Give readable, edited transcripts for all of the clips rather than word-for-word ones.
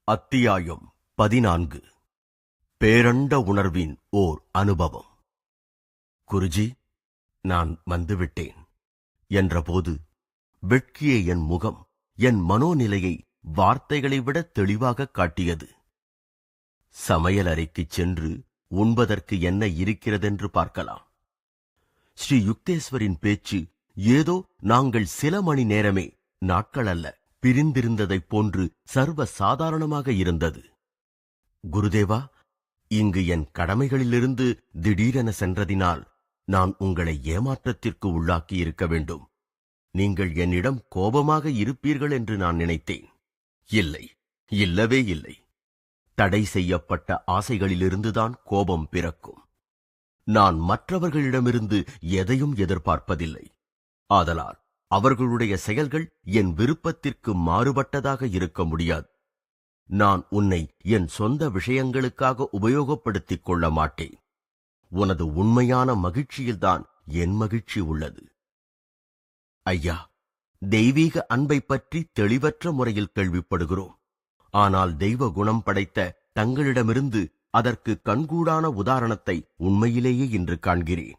அத்தியாயம் 14. பேரண்ட உணர்வின் ஓர் அனுபவம். குருஜி, நான் வந்துவிட்டேன் என்றபோது வெட்கிய என் முகம் என் மனோநிலையை வார்த்தைகளை விட தெளிவாக காட்டியது. சமையலறைக்குச் சென்று உண்பதற்கு என்ன இருக்கிறதென்று பார்க்கலாம். ஸ்ரீ யுக்தேஸ்வரின் பேச்சு ஏதோ நாங்கள் சில மணி நேரமே, நாட்கள் அல்ல, பிரிந்திருந்ததைப் போன்று சர்வ சாதாரணமாக இருந்தது. குருதேவா, இங்கு என் கடமைகளிலிருந்து திடீரென சென்றதினால் நான் உங்களை ஏமாற்றத்திற்கு உள்ளாக்கி இருக்க வேண்டும். நீங்கள் என்னிடம் கோபமாக இருப்பீர்கள் என்று நான் நினைத்தேன். இல்லை, இல்லவே இல்லை. தடை செய்யப்பட்ட ஆசைகளிலிருந்துதான் கோபம் பிறக்கும். நான் மற்றவர்களிடமிருந்து எதையும் எதிர்பார்ப்பதில்லை. ஆதலால் அவர்களுடைய செயல்கள் என் விருப்பத்திற்கு மாறுபட்டதாக இருக்க முடியாது. நான் உன்னை என் சொந்த விஷயங்களுக்காக உபயோகப்படுத்திக் கொள்ள மாட்டேன். உனது உண்மையான மகிழ்ச்சியில்தான் என் மகிழ்ச்சி உள்ளது. ஐயா, தெய்வீக அன்பை பற்றி தெளிவற்ற முறையில் கேள்விப்படுகிறோம். ஆனால் தெய்வ குணம் படைத்த தங்களிடமிருந்து அதற்கு கண்கூடான உதாரணத்தை உண்மையிலேயே இன்று காண்கிறேன்.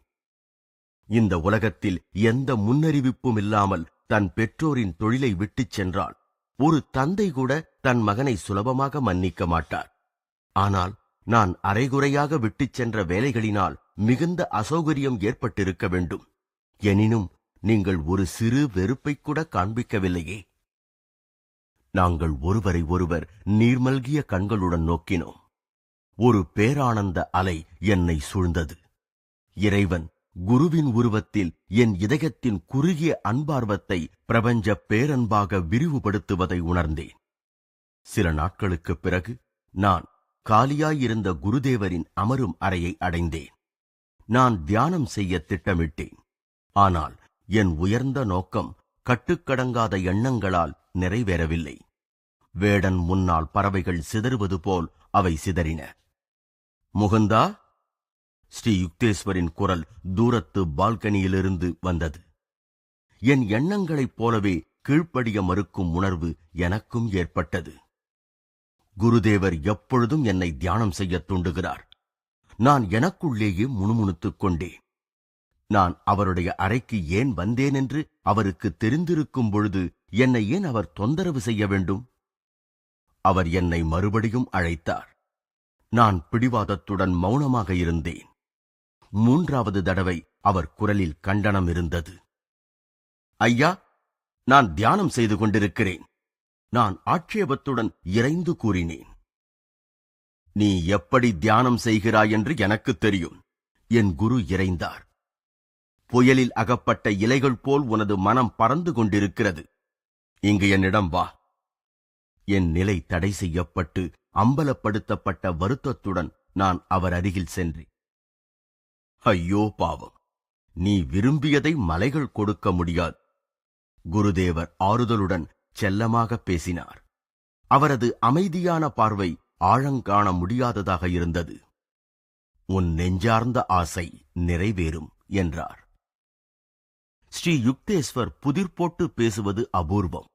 இந்த உலகத்தில் எந்த முன்னறிவிப்பும் இல்லாமல் தன் பெற்றோரின் தொழிலை விட்டுச் சென்றால் ஒரு தந்தை கூட தன் மகனை சுலபமாக மன்னிக்க மாட்டார். ஆனால் நான் அரைகுறையாக விட்டுச் சென்ற வேலைகளினால் மிகுந்த அசௌகரியம் ஏற்பட்டிருக்க வேண்டும். எனினும் நீங்கள் ஒரு சிறு வெறுப்பை கூட காண்பிக்கவில்லையே. நாங்கள் ஒருவரை ஒருவர் நீர்மல்கிய கண்களுடன் நோக்கினோம். ஒரு பேரானந்த அலை என்னை சூழ்ந்தது. இறைவன் குருவின் உருவத்தில் என் இதயத்தின் குறுகிய அன்பார்வத்தை பிரபஞ்ச பேரன்பாக விரிவுபடுத்துவதை உணர்ந்தேன். சில நாட்களுக்குப் பிறகு நான் காலியாயிருந்த குருதேவரின் அமரும் அறையை அடைந்தேன். நான் தியானம் செய்ய திட்டமிட்டேன். ஆனால் என் உயர்ந்த நோக்கம் கட்டுக்கடங்காத எண்ணங்களால் நிறைவேறவில்லை. வேடன் முன்னால் பறவைகள் சிதறுவது போல் அவை சிதறின. முகுந்தா, ஸ்ரீ யுக்தேஸ்வரின் குரல் தூரத்து பால்கனியிலிருந்து வந்தது. என் எண்ணங்களைப் போலவே கீழ்ப்படிய மறுக்கும் உணர்வு எனக்கும் ஏற்பட்டது. குருதேவர் எப்பொழுதும் என்னை தியானம் செய்ய தூண்டுகிறார். நான் எனக்குள்ளேயே முணுமுணுத்துக் கொண்டேன். நான் அவருடைய அறைக்கு ஏன் வந்தேன் என்று அவருக்கு தெரிந்திருக்கும் பொழுது என்னை ஏன் அவர் தொந்தரவு செய்ய வேண்டும்? அவர் என்னை மறுபடியும் அழைத்தார். நான் பிடிவாதத்துடன் மௌனமாக இருந்தேன். மூன்றாவது தடவை அவர் குரலில் கண்டனம் இருந்தது. ஐயா, நான் தியானம் செய்து கொண்டிருக்கிறேன். நான் ஆட்சேபத்துடன் இறைந்து கூறினேன். நீ எப்படி தியானம் செய்கிறாய் என்று எனக்கு தெரியும். என் குரு இறைந்தார். புயலில் அகப்பட்ட இலைகள் போல் உனது மனம் பறந்து கொண்டிருக்கிறது. இங்கு என்னிடம் வா. என் நிலை தடை செய்யப்பட்டு அம்பலப்படுத்தப்பட்ட வருத்தத்துடன் நான் அவர் அருகில் சென்றேன். ஐயோ பாவம், நீ விரும்பியதை மலைகள் கொடுக்க முடியாது. குருதேவர் ஆறுதலுடன் செல்லமாக பேசினார். அவரது அமைதியான பார்வை ஆழங்காண முடியாததாக இருந்தது. உன் நெஞ்சார்ந்த ஆசை நிறைவேறும் என்றார். ஸ்ரீ யுக்தேஸ்வர் புதிர் போட்டு பேசுவது அபூர்வம்.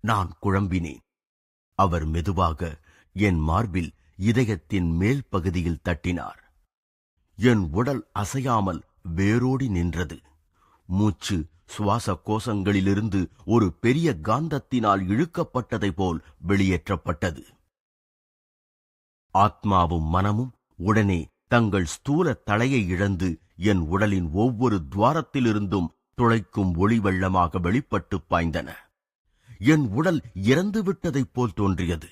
நான் குழம்பினேன். அவர் மெதுவாக என் மார்பில் இதயத்தின் மேல் பகுதியில் தட்டினார். என் உடல் அசையாமல் வேரோடி நின்றது. மூச்சு சுவாச கோசங்களிலிருந்து ஒரு பெரிய காந்தத்தினால் இழுக்கப்பட்டதை போல் வெளியேற்றப்பட்டது. ஆத்மாவும் மனமும் உடனே தங்கள் ஸ்தூல தலையை இழந்து என் உடலின் ஒவ்வொரு துவாரத்திலிருந்தும் துளைக்கும் ஒளி வெள்ளமாக வெளிப்பட்டு பாய்ந்தன. என் உடல் இறந்துவிட்டதைப் போல் தோன்றியது.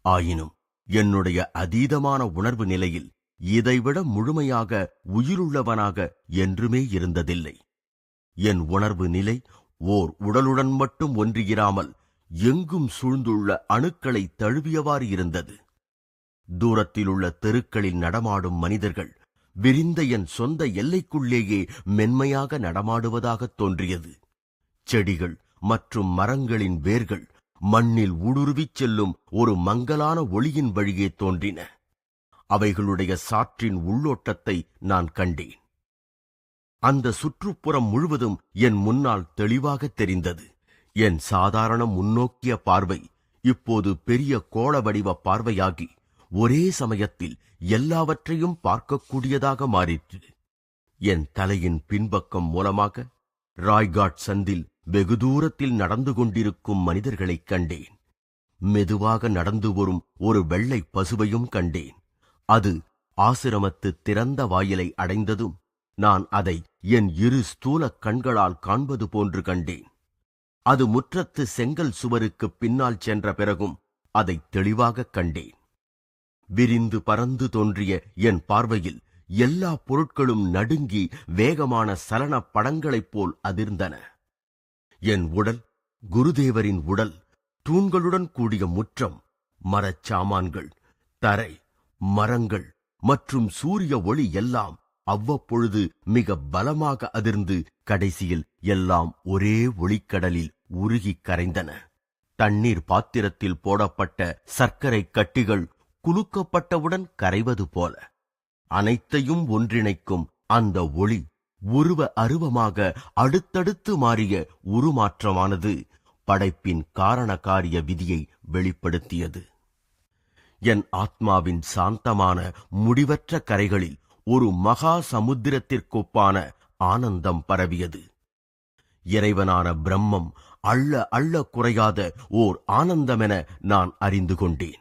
ஆயினும் என்னுடைய அதீதமான உணர்வு நிலையில் இதைவிட முழுமையாக உயிருள்ளவனாக என்றுமே இருந்ததில்லை. என் உணர்வு நிலை ஓர் உடலுடன் மட்டும் ஒன்றியிராமல் எங்கும் சூழ்ந்துள்ள அணுக்களை தழுவியவாறு இருந்தது. தூரத்திலுள்ள தெருக்களில் நடமாடும் மனிதர்கள் விரிந்த என் சொந்த எல்லைக்குள்ளேயே மென்மையாக நடமாடுவதாக தோன்றியது. செடிகள் மற்றும் மரங்களின் வேர்கள் மண்ணில் ஊடுருவிச் செல்லும் ஒரு மங்கலான ஒளியின் வழியே தோன்றின. அவைகளுடைய சாற்றின் உள்ளோட்டத்தை நான் கண்டேன். அந்த சுற்றுப்புறம் முழுவதும் என் முன்னால் தெளிவாக தெரிந்தது. என் சாதாரண முன்னோக்கிய பார்வை இப்போது பெரிய கோள வடிவ பார்வையாகி ஒரே சமயத்தில் எல்லாவற்றையும் பார்க்கக்கூடியதாக மாறிற்று. என் தலையின் பின்பக்கம் மூலமாக ராய்காட் சந்தில் வெகு தூரத்தில் நடந்து கொண்டிருக்கும் மனிதர்களைக் கண்டேன். மெதுவாக நடந்து வரும் ஒரு வெள்ளை பசுவையும் கண்டேன். அது ஆசிரமத்து திறந்த வாயிலை அடைந்ததும் நான் அதை என் இரு ஸ்தூல கண்களால் காண்பது போன்று கண்டேன். அது முற்றத்து செங்கல் சுவருக்கு பின்னால் சென்ற பிறகும் அதை தெளிவாகக் கண்டேன். விரிந்து பறந்து தோன்றிய என் பார்வையில் எல்லா பொருட்களும் நடுங்கி வேகமான சலன படங்களைப் போல் அதிர்ந்தன. என் உடல், குருதேவரின் உடல், தூண்களுடன் கூடிய முற்றம், மரச்சாமான்கள், தரை, மரங்கள் மற்றும் சூரிய ஒளி எல்லாம் அவ்வப்பொழுது மிக பலமாக அதிர்ந்து கடைசியில் எல்லாம் ஒரே ஒளிக்கடலில் உருகிக் கரைந்தன. தண்ணீர் பாத்திரத்தில் போடப்பட்ட சர்க்கரை கட்டிகள் குலுக்கப்பட்டவுடன் கரைவது போல அனைத்தையும் ஒன்றிணைக்கும் அந்த ஒளி உருவ அருவமாக அடுத்தடுத்து மாறிய உருமாற்றமானது படைப்பின் காரணகாரிய விதியை வெளிப்படுத்தியது. என் ஆத்மாவின் சாந்தமான முடிவற்ற கரைகளில் ஒரு மகா சமுத்திரத்திற்கொப்பான ஆனந்தம் பரவியது. இறைவனான பிரம்மம் அள்ள அள்ள குறையாத ஓர் ஆனந்தமென நான் அறிந்து கொண்டேன்.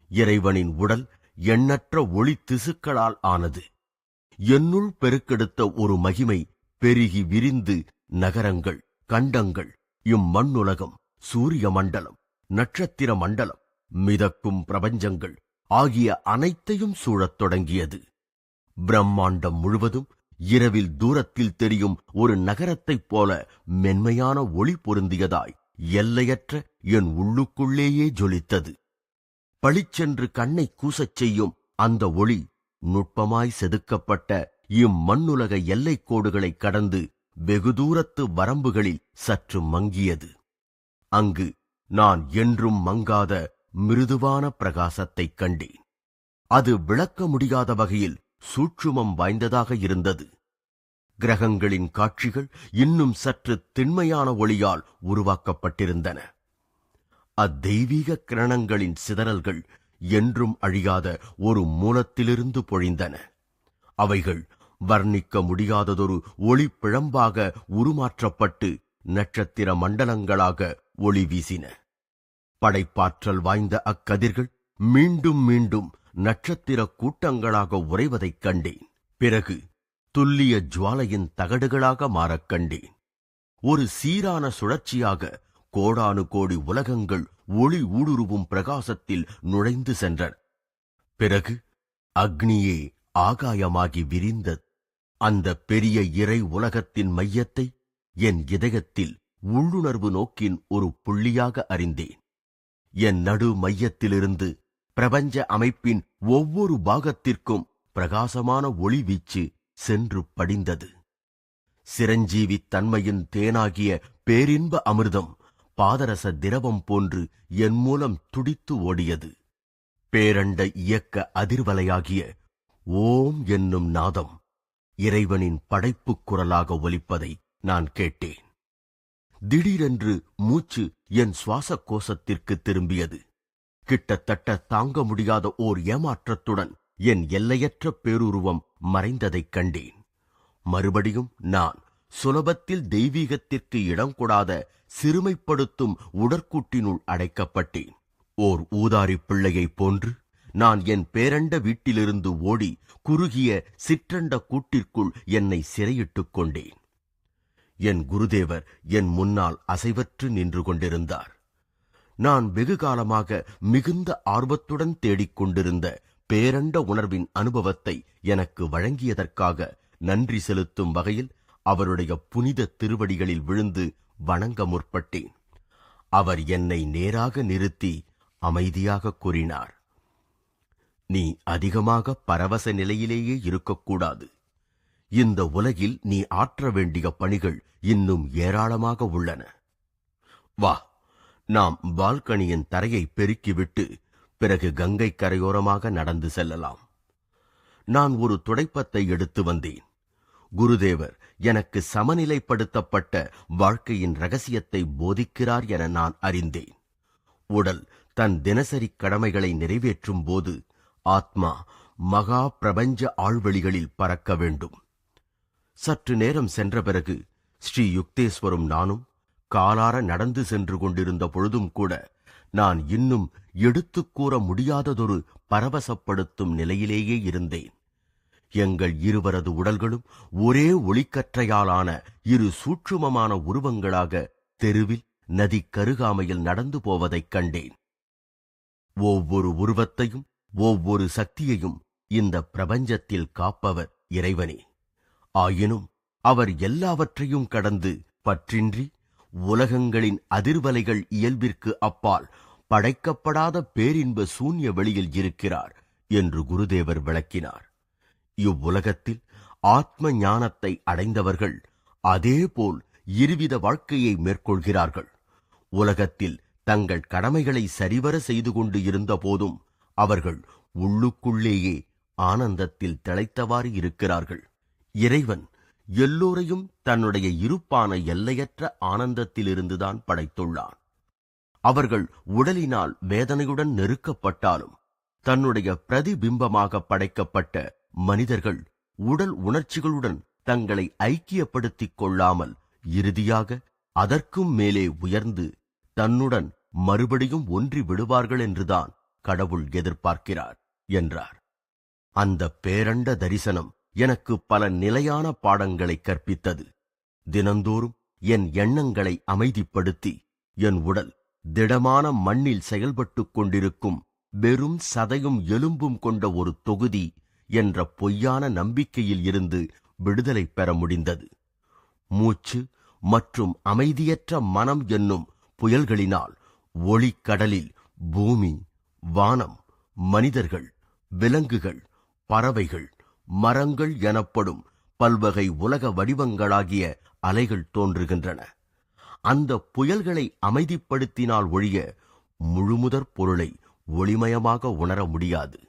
இறைவனின் உடல் எண்ணற்ற ஒளி திசுக்களால் ஆனது. என்னுள் பெருக்கெடுத்த ஒரு மகிமை பெருகி விரிந்து நகரங்கள், கண்டங்கள், இம்மண்ணுலகம், சூரிய மண்டலம், நட்சத்திர மண்டலம், மிதக்கும் பிரபஞ்சங்கள் ஆகிய அனைத்தையும் சூழத் தொடங்கியது. பிரம்மாண்டம் முழுவதும் இரவில் தூரத்தில் தெரியும் ஒரு நகரத்தைப் போல மென்மையான ஒளி பொருந்தியதாய் எல்லையற்ற என் உள்ளுக்குள்ளேயே ஜொலித்தது. பளிச்சென்று கண்ணை கூசச் செய்யும் அந்த ஒளி நுட்பமாய் செதுக்கப்பட்ட இம்மண்ணுலக எல்லைக் கோடுகளைக் கடந்து வெகு தூரத்து வரம்புகளில் சற்று மங்கியது. அங்கு நான் என்றும் மங்காத மிருதுவான பிரகாசத்தைக் கண்டேன். அது விளக்க முடியாத வகையில் சூட்சுமம் வாய்ந்ததாக இருந்தது. கிரகங்களின் காட்சிகள் இன்னும் சற்று திண்மையான ஒளியால் உருவாக்கப்பட்டிருந்தன. அத்தெய்வீக கிரணங்களின் சிதறல்கள் என்றும் அழியாத ஒரு மூலத்திலிருந்து பொழிந்தன. அவைகள் வர்ணிக்க முடியாததொரு ஒளி பிழம்பாக உருமாற்றப்பட்டு நட்சத்திர மண்டலங்களாக ஒளி வீசின. படைப்பாற்றல் வாய்ந்த அக்கதிர்கள் மீண்டும் மீண்டும் நட்சத்திர கூட்டங்களாக உறைவதைக் கண்டேன். பிறகு துல்லிய ஜுவாலையின் தகடுகளாக மாறக் கண்டேன். ஒரு சீரான சுழற்சியாக கோடானு கோடி உலகங்கள் ஒளி ஊடுருவும் பிரகாசத்தில் நுழைந்து சென்றன. பிறகு அக்னியே ஆகாயமாகி விரிந்தது. அந்த பெரிய இறை உலகத்தின் மையத்தை என் இதயத்தில் உள்ளுணர்வு நோக்கின் ஒரு புள்ளியாக அறிந்தேன். என் நடு மையத்திலிருந்து பிரபஞ்ச அமைப்பின் ஒவ்வொரு பாகத்திற்கும் பிரகாசமான ஒளி வீச்சு சென்று படிந்தது. சிரஞ்சீவி தன்மையின் தேனாகிய பேரின்ப அமிர்தம் பாதரச திரவம் போன்று என் மூலம் துடித்து ஓடியது. பேரண்ட இயக்க அதிர்வலையாகிய ஓம் என்னும் நாதம் இறைவனின் படைப்புக் குரலாக ஒலிப்பதை நான் கேட்டேன். திடீரென்று மூச்சு என் சுவாச கோசத்திற்கு திரும்பியது. கிட்டத்தட்ட தாங்க முடியாத ஓர் ஏமாற்றத்துடன் என் எல்லையற்ற பேருருவம் மறைந்ததைக் கண்டேன். மறுபடியும் நான் சுலபத்தில் தெய்வீகத்திற்கு இடம் கொடாத சிறுமைப்படுத்தும் உடற்கூட்டினுள் அடைக்கப்பட்டேன். ஓர் ஊதாரி பிள்ளையைப் போன்று நான் என் பேரண்ட வீட்டிலிருந்து ஓடி குறுகிய சிற்றண்ட கூட்டிற்குள் என்னை சிறையிட்டுக் கொண்டேன். என் குருதேவர் என் முன்னால் அசைவற்று நின்று கொண்டிருந்தார். நான் வெகு காலமாக மிகுந்த ஆர்வத்துடன் தேடிக்கொண்டிருந்த பேரண்ட உணர்வின் அனுபவத்தை எனக்கு வழங்கியதற்காக நன்றி செலுத்தும் வகையில் அவருடைய புனித திருவடிகளில் விழுந்து வணங்க முற்பட்டேன். அவர் என்னை நேராக நிறுத்தி அமைதியாக கூறினார், நீ அதிகமாக பரவச நிலையிலேயே இருக்கக்கூடாது. இந்த உலகில் நீ ஆற்ற வேண்டிய பணிகள் இன்னும் ஏராளமாக உள்ளன. வா, நாம் பால்கனியின் தரையை பெருக்கிவிட்டு பிறகு கங்கை கரையோரமாக நடந்து செல்லலாம். நான் ஒரு துடைப்பத்தை எடுத்து வந்தேன். குருதேவர் எனக்கு சமநிலைப்படுத்தப்பட்ட வாழ்க்கையின் ரகசியத்தை போதிக்கிறார் என நான் அறிந்தேன். உடல் தன் தினசரி கடமைகளை நிறைவேற்றும் போது ஆத்மா மகா பிரபஞ்ச ஆழ்வெளிகளில் பறக்க வேண்டும். சற்று நேரம் சென்ற பிறகு ஸ்ரீ யுக்தேஸ்வரும் நானும் காலார நடந்து சென்று கொண்டிருந்த பொழுதும் கூட நான் இன்னும் எடுத்துக் கூற முடியாததொரு பரவசப்படுத்தும் நிலையிலேயே இருந்தேன். எங்கள் இருவரது உடல்களும் ஒரே ஒளிக்கற்றையாலான இரு சூட்சுமமான உருவங்களாக தெருவில் நதி கருகாமையில் நடந்து போவதைக் கண்டேன். ஒவ்வொரு உருவத்தையும் ஒவ்வொரு சக்தியையும் இந்த பிரபஞ்சத்தில் காப்பவர் இறைவனே. ஆயினும் அவர் எல்லாவற்றையும் கடந்து பற்றின்றி உலகங்களின் அதிர்வலைகள் இயல்பிற்கு அப்பால் படைக்கப்படாத பேரின்ப சூன்ய வெளியில் இருக்கிறார் என்று குருதேவர் விளக்கினார். இவ்வுலகத்தில் ஆத்ம ஞானத்தை அடைந்தவர்கள் அதேபோல் இருவித வாழ்க்கையை மேற்கொள்கிறார்கள். உலகத்தில் தங்கள் கடமைகளை சரிவர செய்து கொண்டு இருந்த போதும் அவர்கள் உள்ளுக்குள்ளேயே ஆனந்தத்தில் திளைத்தவாறு இருக்கிறார்கள். இறைவன் எல்லோரையும் தன்னுடைய இருப்பான எல்லையற்ற ஆனந்தத்திலிருந்துதான் படைத்துள்ளான். அவர்கள் உடலினால் வேதனையுடன் நெருக்கப்பட்டாலும் தன்னுடைய பிரதிபிம்பமாக படைக்கப்பட்ட மனிதர்கள் உடல் உணர்ச்சிகளுடன் தங்களை ஐக்கியப்படுத்திக் கொள்ளாமல் இறுதியாக அதற்கும் மேலே உயர்ந்து தன்னுடன் மறுபடியும் ஒன்றி விடுவார்கள் என்றுதான் கடவுள் எதிர்பார்க்கிறார் என்றார். அந்த பேரண்ட தரிசனம் எனக்கு பல நிலையான பாடங்களை கற்பித்தது. தினந்தோறும் என் எண்ணங்களை அமைதிப்படுத்தி என் உடல் திடமான மண்ணில் செயல்பட்டுக் கொண்டிருக்கும் வெறும் சதையும் எலும்பும் கொண்ட ஒரு தொகுதி என்ற பொய்யான நம்பிக்கையில் இருந்து விடுதலை பெற முடிந்தது. மூச்சு மற்றும் அமைதியற்ற மனம் என்னும் புயல்களினால் ஒளிக்கடலில் பூமி, வானம், மனிதர்கள், விலங்குகள், பறவைகள், மரங்கள் எனப்படும் பல்வகை உலக வடிவங்களாகிய அலைகள் தோன்றுகின்றன. அந்த புயல்களை அமைதிப்படுத்தினால் ஒழிய முழுமுதற் பொருளை ஒளிமயமாக உணர முடியாது.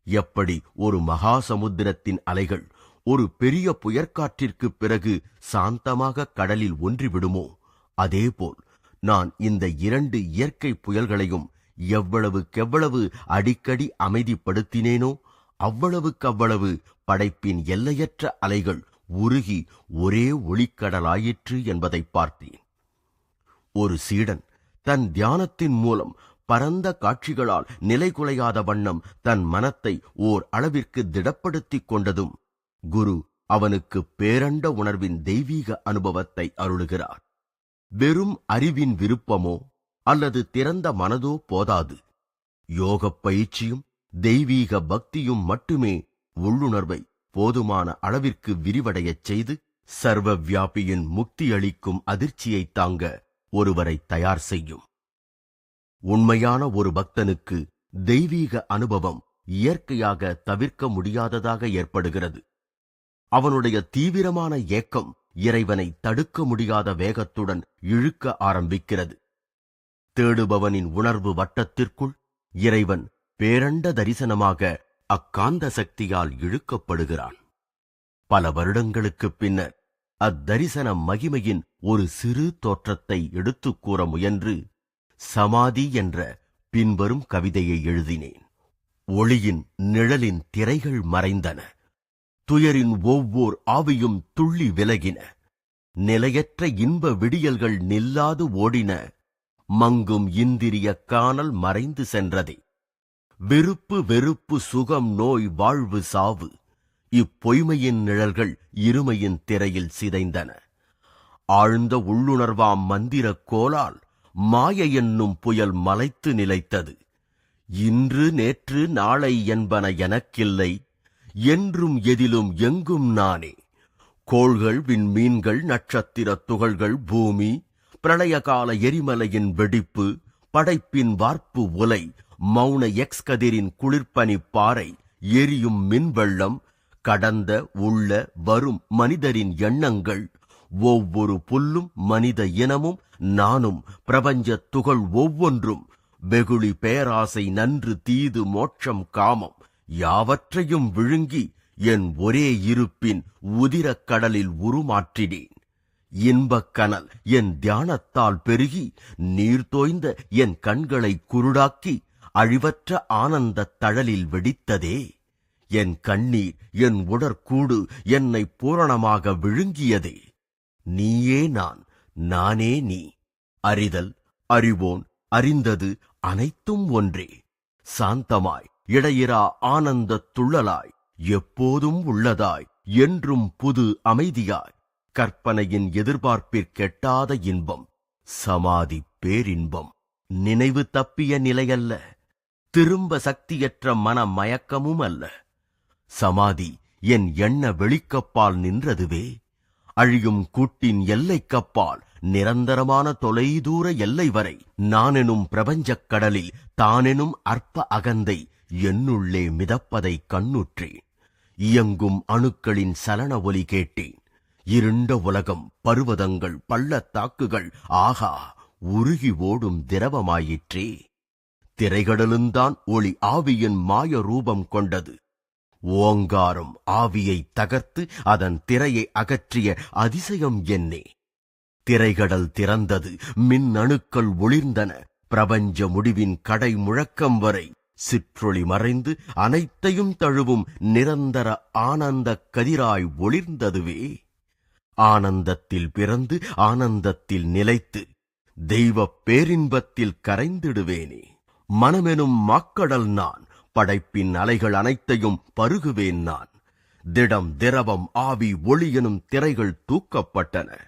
எப்படி ஒரு மகா சமுத்திரத்தின் அலைகள் ஒரு பெரிய புயற்காற்றிற்குப் பிறகு சாந்தமாக கடலில் ஒன்றிவிடுமோ, அதேபோல் நான் இந்த இரண்டு இயற்கை புயல்களையும் எவ்வளவுக்கெவ்வளவு அடிக்கடி அமைதிப்படுத்தினேனோ அவ்வளவுக்கவ்வளவு படைப்பின் எல்லையற்ற அலைகள் உருகி ஒரே ஒளிக்கடலாயிற்று என்பதை பார்த்தேன். ஒரு சீடன் தன் தியானத்தின் மூலம் பரந்த காட்சிகளால் நிலைகுலையாத வண்ணம் தன் மனத்தை ஓர் அளவிற்கு திடப்படுத்திக் கொண்டதும் குரு அவனுக்கு பேரண்ட உணர்வின் தெய்வீக அனுபவத்தை அருளுகிறார். வெறும் அறிவின் விருப்பமோ அல்லது திறந்த மனதோ போதாது. யோகப் பயிற்சியும் தெய்வீக பக்தியும் மட்டுமே உள்ளுணர்வை போதுமான அளவிற்கு விரிவடையச் செய்து சர்வ வியாபியின் முக்தியளிக்கும் அதிர்ச்சியை தாங்க ஒருவரை தயார் செய்யும். உண்மையான ஒரு பக்தனுக்கு தெய்வீக அனுபவம் இயற்கையாக தவிர்க்க முடியாததாக ஏற்படுகிறது. அவனுடைய தீவிரமான ஏக்கம் இறைவனை தடுக்க முடியாத வேகத்துடன் இழுக்க ஆரம்பிக்கிறது. தேடுபவனின் உணர்வு வட்டத்திற்குள் இறைவன் பேரண்ட தரிசனமாக அக்காந்த சக்தியால் இழுக்கப்படுகிறான். பல வருடங்களுக்குப் பின்னர் அத்தரிசன மகிமையின் ஒரு சிறு தோற்றத்தை எடுத்துக் கூற முயன்று சமாதி என்ற பின்வரும் கவிதையை எழுதினேன். ஒளியின் நிழலின் திரைகள் மறைந்தன. துயரின் ஒவ்வொரு ஆவியும் துள்ளி விலகின. நிலையற்ற இன்ப விடியல்கள் நில்லாது ஓடின. மங்கும் இந்திரிய காணல் மறைந்து சென்றதே. வெறுப்பு வெறுப்பு சுகம் நோய் வாழ்வு சாவு இப்பொய்மையின் நிழல்கள் இருமையின் திரையில் சிதைந்தன. ஆழ்ந்த உள்ளுணர்வாம் மந்திர கோலால் மாயை என்னும் புயல் மலைத்து நிலைத்தது. இன்று நேற்று நாளை என்பன எனக்கில்லை, என்றும் எதிலும் எங்கும் நானே. கோள்கள் விண்மீன்கள் நட்சத்திர துகள்கள் பூமி பிரளயகால எரிமலையின் வெடிப்பு படைப்பின் வார்ப்பு உலை மௌன எக்ஸ் கதிரின் குளிர்பனி பாறை எரியும் மின்வெள்ளம் கடந்த உள்ள வரும் மனிதரின் எண்ணங்கள் ஒவ்வொரு புல்லும் மனித இனமும் நானும் பிரபஞ்ச துகள் ஒவ்வொன்றும் வெகுளி பேராசை நன்று தீது மோட்சம் காமம் யாவற்றையும் விழுங்கி என் ஒரே இருப்பின் உதிரக் கடலில் உருமாற்றினேன். இன்பக் கனல் என் தியானத்தால் பெருகி நீர் தோய்ந்த என் கண்களை குருடாக்கி அழிவற்ற ஆனந்தத் தழலில் வெடித்ததே. என் கண்ணீர் என் உடற்கூடு என்னை பூரணமாக விழுங்கியதே. நீயே நான், நானே நீ. அறிதல், அறிவோன், அறிந்தது அனைத்தும் ஒன்றே. சாந்தமாய் இடையிறா ஆனந்தத் துள்ளலாய் எப்போதும் உள்ளதாய் என்றும் புது அமைதியாய் கற்பனையின் எதிர்பார்ப்பிற்கெட்டாத இன்பம், சமாதி பேரின்பம். நினைவு தப்பிய நிலையல்ல, திரும்ப சக்தியற்ற மன மயக்கமும் அல்ல. சமாதி என் எண்ண வெளிக்கப்பால் நின்றதுவே. அழியும் கூட்டின் எல்லைக்கப்பால் நிரந்தரமான தொலைதூர எல்லை வரை நானெனும் பிரபஞ்சக் கடலில் தானெனும் அற்ப அகந்தை என்னுள்ளே மிதப்பதை கண்ணுற்றேன். இயங்கும் அணுக்களின் சலன ஒலி கேட்டேன். இருண்ட உலகம், பர்வதங்கள், பள்ளத்தாக்குகள் ஆகா உருகி ஓடும் திரவமாயிற்றே. திரைகடலுந்தான் ஒளி ஆவியின் மாய ரூபம் கொண்டது. ஓங்காரம் ஆவியை தகர்த்து அதன் திரையை அகற்றிய அதிசயம் என்னே. திரைகடல் திறந்தது, மின்னணுக்கள் ஒளிர்ந்தன. பிரபஞ்ச முடிவின் கடை முழக்கம் வரை சிற்றொளி மறைந்து அனைத்தையும் தழுவும் நிரந்தர ஆனந்த கதிராய் ஒளிர்ந்ததுவே. ஆனந்தத்தில் பிறந்து ஆனந்தத்தில் நிலைத்து தெய்வப் பேரின்பத்தில் கரைந்திடுவேனே. மனமெனும் மாக்கடல் நான், படைப்பின் அலைகள் அனைத்தையும் பருகுவேன் நான். திடம், திரவம், ஆவி, ஒளி எனும் திரைகள் தூக்கப்பட்டன.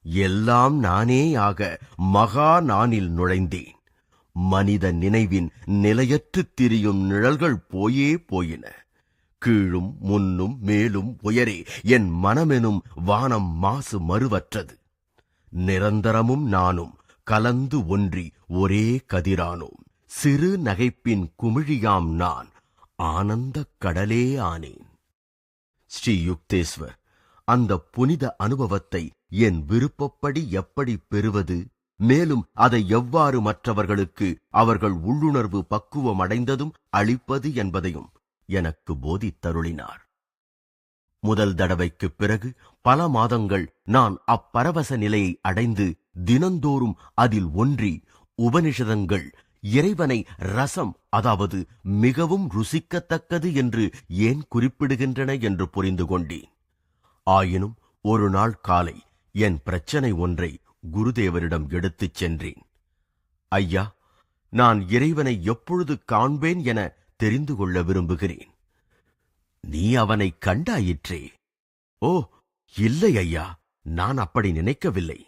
எல்லாம் நானேயாக மகா நானில் நுழைந்தேன். மனித நினைவின் நிலையற்று திரியும் நிழல்கள் போயே போயின. கீழும் முன்னும் மேலும் உயரே என் மனமெனும் வானம் மாசு மறுவற்றது. நிரந்தரமும் நானும் கலந்து ஒன்றி ஒரே கதிரானோம். சிறு நகைப்பின் குமிழியாம் நான் ஆனந்தக் கடலே ஆனேன். ஸ்ரீ யுக்தேஸ்வர், அந்த புனித அனுபவத்தை என் விருப்பப்படி எப்படி பெறுவது, மேலும் அதை எவ்வாறு மற்றவர்களுக்கு அவர்கள் உள்ளுணர்வு பக்குவம் அடைந்ததும் அளிப்பது என்பதையும் எனக்கு போதித்தருளினார். முதல் தடவைக்குப் பிறகு பல மாதங்கள் நான் அப்பரவச நிலையை அடைந்து தினந்தோறும் அதில் ஒன்றி உபனிஷதங்கள் இறைவனை ரசம், அதாவது மிகவும் ருசிக்கத்தக்கது என்று ஏன் குறிப்பிடுகின்றன என்று புரிந்து கொண்டேன். ஆயினும் ஒரு நாள் காலை என் பிரச்சனை ஒன்றை குருதேவரிடம் எடுத்துச் சென்றேன். ஐயா, நான் இறைவனை எப்பொழுது காண்பேன் என தெரிந்து கொள்ள விரும்புகிறேன். நீ அவனை கண்டாயிற்றே? ஓ, இல்லை ஐயா, நான் அப்படி நினைக்கவில்லை.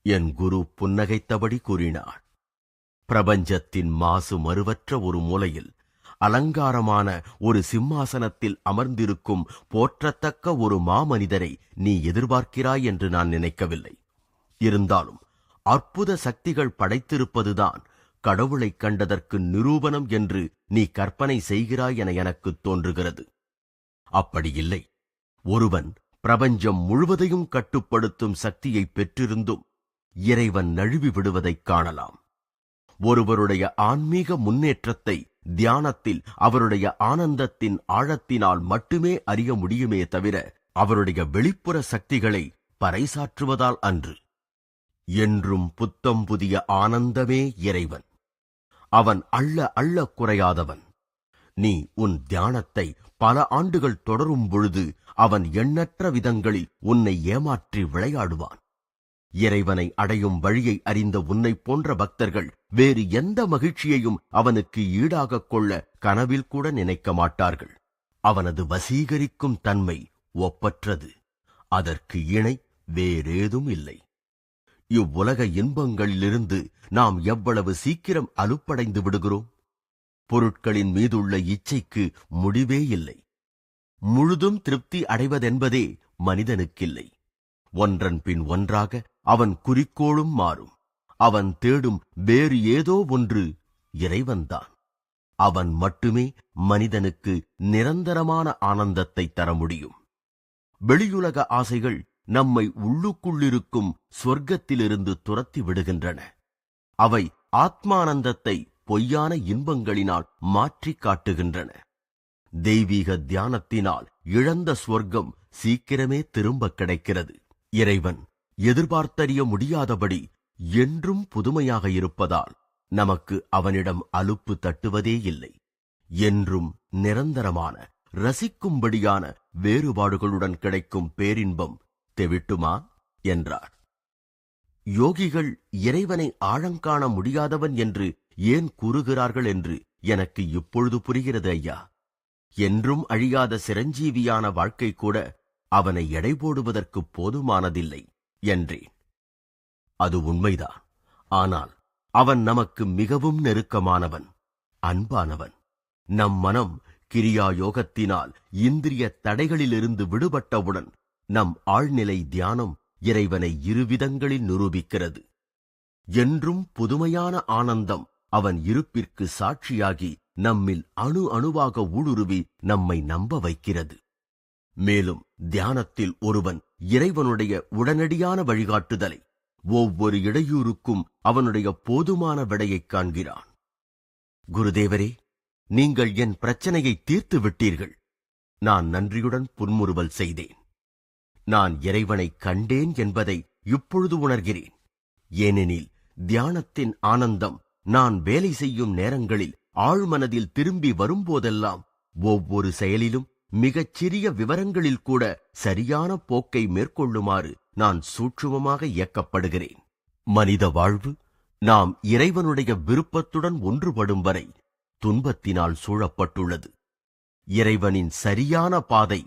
என் குரு புன்னகைத்தபடி கூறினார். பிரபஞ்சத்தின் மாசு மறுவற்ற ஒரு மூலையில் அலங்காரமான ஒரு சிம்மாசனத்தில் அமர்ந்திருக்கும் போற்றத்தக்க ஒரு மாமனிதரை நீ எதிர்பார்க்கிறாய் என்று நான் நினைக்கவில்லை. இருந்தாலும் அற்புத சக்திகள் படைத்திருப்பதுதான் கடவுளை கண்டதற்கு நிரூபணம் என்று நீ கற்பனை செய்கிறாய் என எனக்கு தோன்றுகிறது. அப்படியில்லை. ஒருவன் பிரபஞ்சம் முழுவதையும் கட்டுப்படுத்தும் சக்தியை பெற்றிருந்தும் இறைவன் நழுவி விடுவதைக் காணலாம். ஒருவருடைய ஆன்மீக முன்னேற்றத்தை தியானத்தில் அவருடைய ஆனந்தத்தின் ஆழத்தினால் மட்டுமே அறிய முடியுமே தவிர அவருடைய வெளிப்புற சக்திகளை பறைசாற்றுவதால் அன்று. என்றும் புத்தம் புதிய ஆனந்தமே இறைவன். அவன் அள்ள அள்ள குறையாதவன். நீ உன் தியானத்தை பல ஆண்டுகள் தொடரும் பொழுது அவன் எண்ணற்ற விதங்களில் உன்னை ஏமாற்றி விளையாடுவான். இறைவனை அடையும் வழியை அறிந்த உன்னை போன்ற பக்தர்கள் வேறு எந்த மகிழ்ச்சியையும் அவனுக்கு ஈடாகக் கொள்ள கனவில் கூட நினைக்க மாட்டார்கள். அவனது வசீகரிக்கும் தன்மை ஒப்பற்றது. அதற்கு இணை வேறேதும் இல்லை. இவ்வுலக இன்பங்களிலிருந்து நாம் எவ்வளவு சீக்கிரம் அலுப்படைந்து விடுகிறோம். பொருட்களின் மீதுள்ள இச்சைக்கு முடிவே இல்லை. முழுதும் திருப்தி அடைவதென்பதே மனிதனுக்கில்லை. ஒன்றன் பின் ஒன்றாக அவன் குறிக்கோளும் மாறும். அவன் தேடும் வேறு ஏதோ ஒன்று இறைவன்தான். அவன் மட்டுமே மனிதனுக்கு நிரந்தரமான ஆனந்தத்தை தர முடியும். வெளியுலக ஆசைகள் நம்மை உள்ளுக்குள்ளிருக்கும் சொர்க்கத்திலிருந்து துரத்தி விடுகின்றன. அவை ஆத்மானந்தத்தை பொய்யான இன்பங்களினால் மாற்றி காட்டுகின்றன. தெய்வீக தியானத்தினால் இழந்த சொர்க்கம் சீக்கிரமே திரும்ப கிடைக்கிறது. இறைவன் எதிர்பார்த்தறிய முடியாதபடி என்றும் புதுமையாக இருப்பதால் நமக்கு அவனிடம் அலுப்பு தட்டுவதே இல்லை. என்றும் நிரந்தரமான ரசிக்கும்படியான வேறுபாடுகளுடன் கிடைக்கும் பேரின்பம் தெவிட்டுமா என்றார். யோகிகள் இறைவனை ஆழங்காண முடியாதவன் என்று ஏன் கூறுகிறார்கள் என்று எனக்கு இப்பொழுது புரிகிறது ஐயா. என்றும் அழியாத சிரஞ்சீவியான வாழ்க்கை கூட அவனை எடை போடுவதற்கு போதுமானதில்லை என்றேன். அது உண்மைதான். ஆனால் அவன் நமக்கு மிகவும் நெருக்கமானவன், அன்பானவன். நம் மனம் கிரியா யோகத்தினால் இந்திரிய தடைகளிலிருந்து விடுபட்டவுடன் நம் ஆழ்நிலை தியானம் இறைவனை இருவிதங்களில் நிரூபிக்கிறது. என்றும் புதுமையான ஆனந்தம் அவன் இருப்பிற்கு சாட்சியாகி நம்மில் அணு அணுவாக ஊடுருவி நம்மை நம்ப வைக்கிறது. மேலும் தியானத்தில் ஒருவன் இறைவனுடைய உடனடியான வழிகாட்டுதலை, ஒவ்வொரு இடையூறுக்கும் அவனுடைய போதுமான விடையைக் காண்கிறான். குருதேவரே, நீங்கள் என் பிரச்சனையை தீர்த்து விட்டீர்கள். நான் நன்றியுடன் புன்முறுவல் செய்தேன். நான் இறைவனை கண்டேன் என்பதை இப்பொழுது உணர்கிறேன். ஏனெனில் தியானத்தின் ஆனந்தம் நான் வேலை செய்யும் நேரங்களில் ஆழ்மனதில் திரும்பி வரும்போதெல்லாம் ஒவ்வொரு செயலிலும் மிகச் சிறிய விவரங்களில் கூட சரியான போக்கை மேற்கொள்ளுமாறு நான் சூட்சுமமாக இயக்கப்படுகிறேன். மனித வாழ்வு நாம் இறைவனுடைய விருப்பத்துடன் ஒன்றுபடும் வரை துன்பத்தினால் சூழப்பட்டுள்ளது. இறைவனின் சரியான பாதை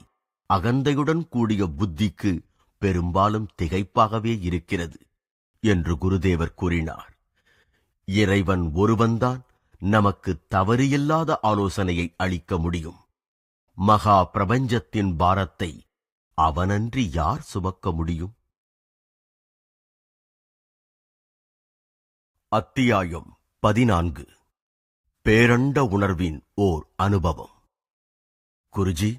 அகந்தையுடன் கூடிய புத்திக்கு பெரும்பாலும் திகைப்பாகவே இருக்கிறது என்று குருதேவர் கூறினார். இறைவன் ஒருவன்தான் நமக்கு தவறியில்லாத ஆலோசனையை அளிக்க முடியும். மகா பிரபஞ்சத்தின் பாரத்தை அவனன்றி யார் சுமக்க முடியும்? அத்தியாயம் 14. பேரண்ட உணர்வின் ஓர் அனுபவம். குருஜி,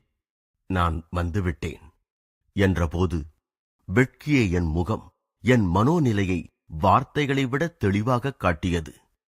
நான் வந்துவிட்டேன் என்றபோது வெட்கிய என் முகம் என் மனோநிலையை வார்த்தைகளை விட தெளிவாக காட்டியது.